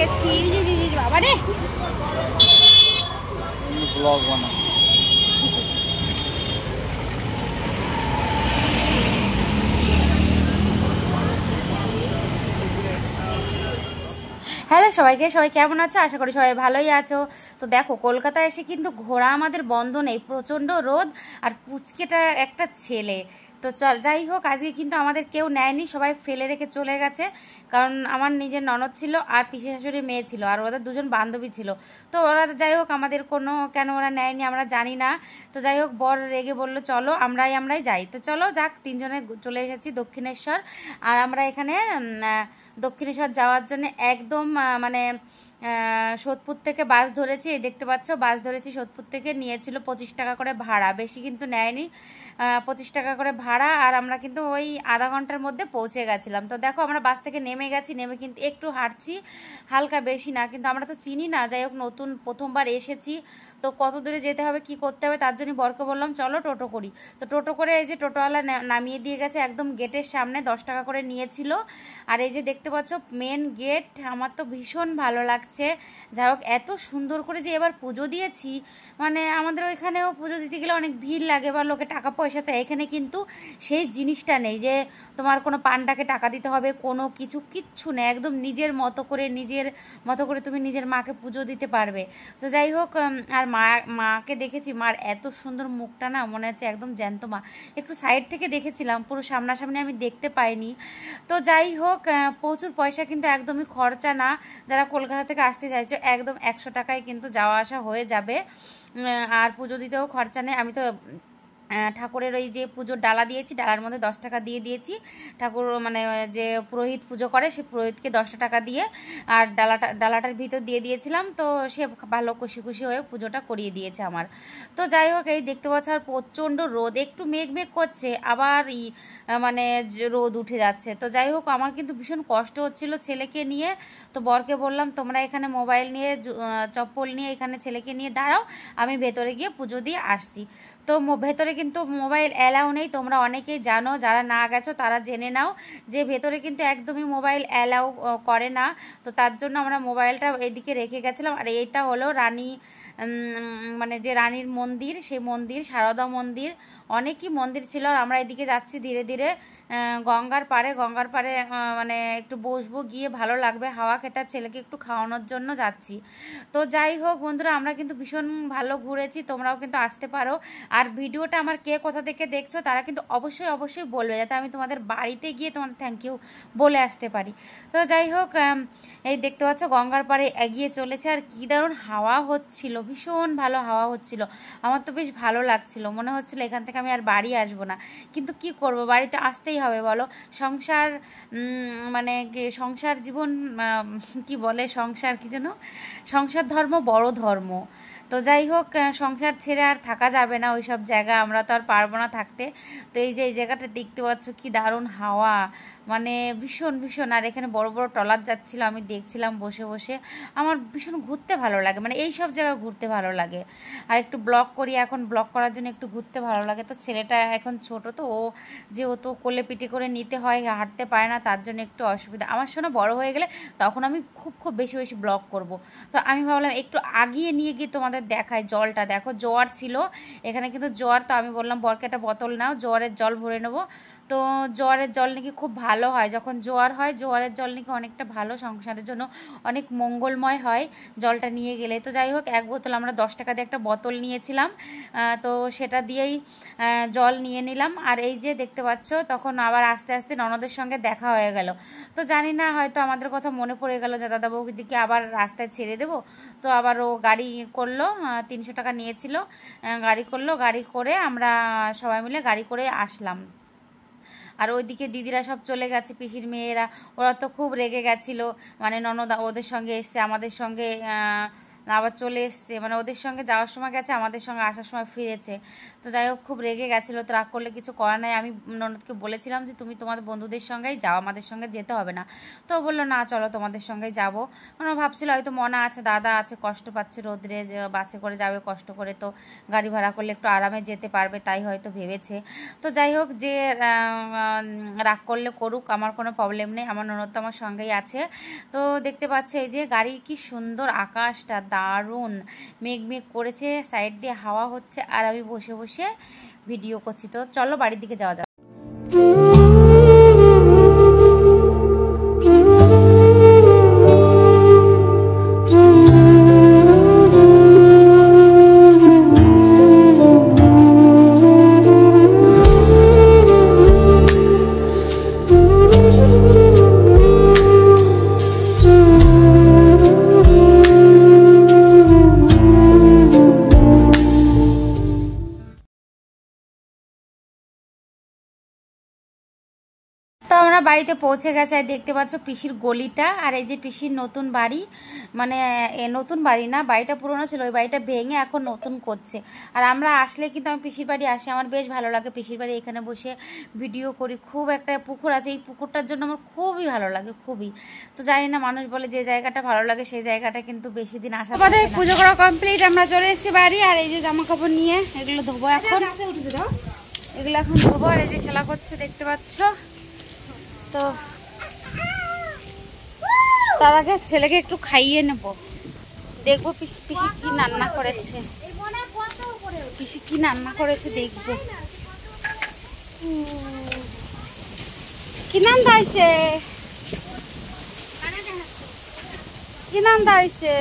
গেছি বাবা রে ব্লগ বানা। হ্যালো সবাইকে, সবাই কেমন আছো? আশা করি সবাই ভালোই আছো। তো দেখো, কলকাতায় এসে কিন্তু ঘোরা আমাদের বন্ধ নেই, প্রচণ্ড রোদ আর পুচকেটা একটা ছেলে। তো যাই হোক, আজকে কিন্তু আমাদের কেউ নেয়নি, সবাই ফেলে রেখে চলে গেছে। কারণ আমার নিজের ননদ ছিল আর পিসি শাশুড়ির মেয়ে ছিল আর ওদের দুজন বান্ধবী ছিল। তো ওরা যাই হোক, আমাদের কেন ওরা নেয়নি আমরা জানি না। তো যাই হোক, বর রেগে বললো চলো আমরাই যাই। তো চলো যাক, তিনজনে চলে এসেছি দক্ষিণেশ্বর। আর আমরা এখানে দক্ষিণেশ্বর যাওয়ার জন্য একদম মানে সোদপুর থেকে বাস ধরেছি। এই দেখতে পাচ্ছ, বাস ধরেছি সোদপুর থেকে, নিয়েছিল 25 টাকা করে ভাড়া, বেশি কিন্তু নেয়নি, 25 টাকা করে ভাড়া। আর আমরা কিন্তু ওই আধা ঘন্টার মধ্যে পৌঁছে গেছিলাম। তো দেখো, আমরা বাস থেকে নেমে গেছি, নেমে কিন্তু একটু হাঁটছি, হালকা, বেশি না, কিন্তু আমরা তো চিনি না। যাই হোক, নতুন প্রথমবার এসেছি, তো কত দূরে যেতে হবে কি করতে হবে তার জন্য বরকে বললাম চলো টোটো করি। তো টোটো করে এই যে টোটোওয়ালা নামিয়ে দিয়ে গেছে একদম গেটের সামনে, 10 টাকা করে নিয়েছিল। আর এই যে দেখতে পাচ্ছ মেন গেট, আমার তো ভীষণ ভালো লাগছে। যাই হোক, এত সুন্দর করে যে এবার পুজো দিয়েছি, মানে আমাদের ওইখানেও পুজো দিতে গেলে অনেক ভিড় লাগে বা লোকে টাকা পয়সা চায়, এখানে কিন্তু সেই জিনিসটা নেই যে তোমার কোনো পান্ডাকে টাকা দিতে হবে, কোনো কিচ্ছু নেই, একদম নিজের মতো করে তুমি নিজের মাকে পুজো দিতে পারবে। তো যাই হোক, আর মাকে দেখেছি, মার এত সুন্দর মুখটা না, মনে হচ্ছে একদম জ্যান্ত মা। একটু সাইড থেকে দেখেছিলাম, পুরো সামনাসামনি আমি দেখতে পাইনি। তো যাই হোক, প্রচুর পয়সা কিন্তু একদমই খরচা না। যারা কলকাতা থেকে আসতে চাইছো, একদম 100 টাকায় কিন্তু যাওয়া আসা হয়ে যাবে। আর পুজো দিতেও খরচা নেই। আমি তো ঠাকুরের ওই যে পুজোর ডালা দিয়েছি, ডালার মধ্যে 10 টাকা দিয়ে দিয়েছি। ঠাকুর মানে যে পুরোহিত পুজো করে, সে পুরোহিতকে 10 টাকা দিয়ে আর ডালাটার ভিতর দিয়ে দিয়েছিলাম। তো সে ভালো খুশি হয়ে পুজোটা করিয়ে দিয়েছে আমার। তো যাই হোক, এই দেখতে পাচ্ছ, আর প্রচণ্ড রোদ, একটু মেঘ করছে, আবার মানে রোদ উঠে যাচ্ছে। তো যাই হোক, আমার কিন্তু ভীষণ কষ্ট হচ্ছিল ছেলেকে নিয়ে। তো বরকে বললাম তোমরা এখানে মোবাইল নিয়ে চপ্পল নিয়ে এখানে ছেলেকে নিয়ে দাঁড়াও, আমি ভেতরে গিয়ে পুজো দিয়ে আসছি। তো ভেতরে কিন্তু মোবাইল অ্যালাউ নেই, তোমরা অনেকেই জানো, যারা না গেছো তারা জেনে নাও যে ভেতরে কিন্তু একদমই মোবাইল অ্যালাউ করে না। তো তার জন্য আমরা মোবাইলটা এদিকে রেখে গেছিলাম। আর এইটা হলো রানী, মানে যে রানীর মন্দির, সেই মন্দির সারদা মন্দির, অনেকই মন্দির ছিল। আর আমরা এদিকে যাচ্ছি ধীরে ধীরে গঙ্গার পাড়ে মানে একটু বসবো, গিয়ে ভালো লাগবে, হাওয়া খেতে, ছেলেকে একটু খাওয়ানোর জন্য যাচ্ছি। তো যাই হোক বন্ধুরা, আমরা কিন্তু ভীষণ ভালো ঘুরেছি, তোমরাও কিন্তু আসতে পারো। আর ভিডিওটা আমার কে কোথা থেকে দেখছো তারা কিন্তু অবশ্যই বলবে, যাতে আমি তোমাদের বাড়িতে গিয়ে তোমাদের থ্যাংক ইউ বলে আসতে পারি। তো যাই হোক, এই দেখতে পাচ্ছ গঙ্গার পাড়ে এগিয়ে চলেছে, আর কি দারুণ হাওয়া হচ্ছিল, ভীষণ ভালো হাওয়া হচ্ছিল। আমার তো বেশ ভালো লাগছিল, মনে হচ্ছিল এখান থেকে আমি আর বাড়ি আসবো না। কিন্তু কি করব, বাড়িতে আসতেই হবে বলো, সংসার, মানে সংসার জীবন, কি বলে সংসার, কি যেন, সংসার ধর্ম বড় ধর্ম। তো যাই হোক, সংসার ছেড়ে আর থাকা যাবে না, ওই সব জায়গা আমরা তো আর পারবো না থাকতে। তো এই যে এই জায়গাটা দেখতে পাচ্ছ, কি দারুণ হাওয়া, মানে ভীষণ। আর এখানে বড় বড় ট্রলার যাচ্ছিল, আমি দেখছিলাম বসে বসে। আমার ভীষণ ঘুরতে ভালো লাগে, মানে এই সব জায়গা ঘুরতে ভালো লাগে। আর একটু ব্লগ করি এখন, ব্লগ করার জন্য একটু ঘুরতে ভালো লাগে। তো ছেলেটা এখন ছোট, তো ও তো কোলে পিঠে করে নিতে হয়, হাঁটতে পারে না, তার জন্য একটু অসুবিধা। আমার শোনা বড় হয়ে গেলে তখন আমি খুব বেশি ব্লগ করব। তো আমি ভাবলাম একটু আগিয়ে নিয়ে গিয়ে তোমাদের দেখায়। জলটা দেখো, জোয়ার ছিল এখানে কিন্তু, জোয়ার। তো আমি বললাম বরকে একটা বোতল নাও, জোয়ারের জল ভরে নেবো। তো জোয়ারের জল নাকি খুব ভালো হয়, যখন জোয়ার হয় জোয়ারের জল নাকি অনেকটা ভালো, সংসারের জন্য অনেক মঙ্গলময় হয় জলটা নিয়ে গেলে। তো যাই হোক, এক বোতল, আমরা 10 টাকা দিয়ে একটা বোতল নিয়েছিলাম, তো সেটা দিয়েই জল নিয়ে নিলাম। আর এই যে দেখতে পাচ্ছ, তখন আবার আস্তে আস্তে ননদের সঙ্গে দেখা হয়ে গেল। তো জানি না, হয়তো আমাদের কথা মনে পড়ে গেল যে দাদা বৌদিকে আবার রাস্তায় ছেড়ে দেবো। তো আবার ও গাড়ি করলো, 300 টাকা নিয়েছিল, গাড়ি করলো, গাড়ি করে আমরা সবাই মিলে গাড়ি করে আসলাম। আর ওইদিকে দিদিরা সব চলে গেছে, পিসির মেয়েরা, ওরা তো খুব রেগে গেছিলো, মানে ননদ ওদের সঙ্গে এসছে, আমাদের সঙ্গে আবার চলে এসছে, মানে ওদের সঙ্গে যাওয়ার সময় গেছে, আমাদের সঙ্গে আসার সময় ফিরেছে। তো যাই হোক খুব রেগে গেছিলো, তো রাগ করলে কিছু করার নাই। আমি ননদকে বলেছিলাম যে তুমি তোমাদের বন্ধুদের সঙ্গেই যাও, আমাদের সঙ্গে যেতে হবে না। তো বললো না চলো তোমাদের সঙ্গেই যাবো। মানে ভাবছিল হয়তো মনে আছে দাদা আছে, কষ্ট পাচ্ছে রোদ্রে, যে বাসে করে যাবে কষ্ট করে, তো গাড়ি ভাড়া করলে একটু আরামে যেতে পারবে, তাই হয়তো ভেবেছে। তো যাই হোক, যে রাগ করলে করুক, আমার কোনো প্রবলেম নেই, আমার ননদ তো আমার সঙ্গেই আছে। তো দেখতে পাচ্ছ এই যে গাড়ি, কি সুন্দর আকাশটা, দারুণ মেঘ মেঘ করেছে, সাইড দিয়ে হাওয়া হচ্ছে, আর আমি বসে বসে ভিডিও করছি। তো চলো বাড়ির দিকে যাওয়া যাক। তো আমরা বাড়িতে পৌঁছে গেছে, আর দেখতে পাচ্ছ পিসির গলিটা, আর এই যে পিসির নতুন বাড়ি, মানে নতুন বাড়ি না, বাড়িটা পুরনো ছিল, ওই বাড়িটা ভেঙে এখন নতুন করছে। আর আমরা আসলে কিন্তু আমি পিসির বাড়ি আসি, আমার বেশ ভালো লাগে পিসির বাড়ি, এখানে বসে ভিডিও করি। খুব একটা পুকুর আছে, এই পুকুরটার জন্য আমার খুবই ভালো লাগে, খুবই। তো জানি না, মানুষ বলে যে জায়গাটা ভালো লাগে সেই জায়গাটা কিন্তু বেশি দিন আসা। আমাদের পুজো করা কমপ্লিট, আমরা চলে এসেছি বাড়ি। আর এই যে জামা কাপড় নিয়ে এগুলো ধোবো এখন, এগুলো এখন ধোবো। আর এই যে খেলা করছে দেখতে পাচ্ছ। তো তার আগে ছেলেকে একটু খাইয়ে নেব, দেখবো পিসি কি রান্না করেছে, পিসি কি রান্না করেছে দেখবো। কি নাম দাইছে, কি নাম দাইছে,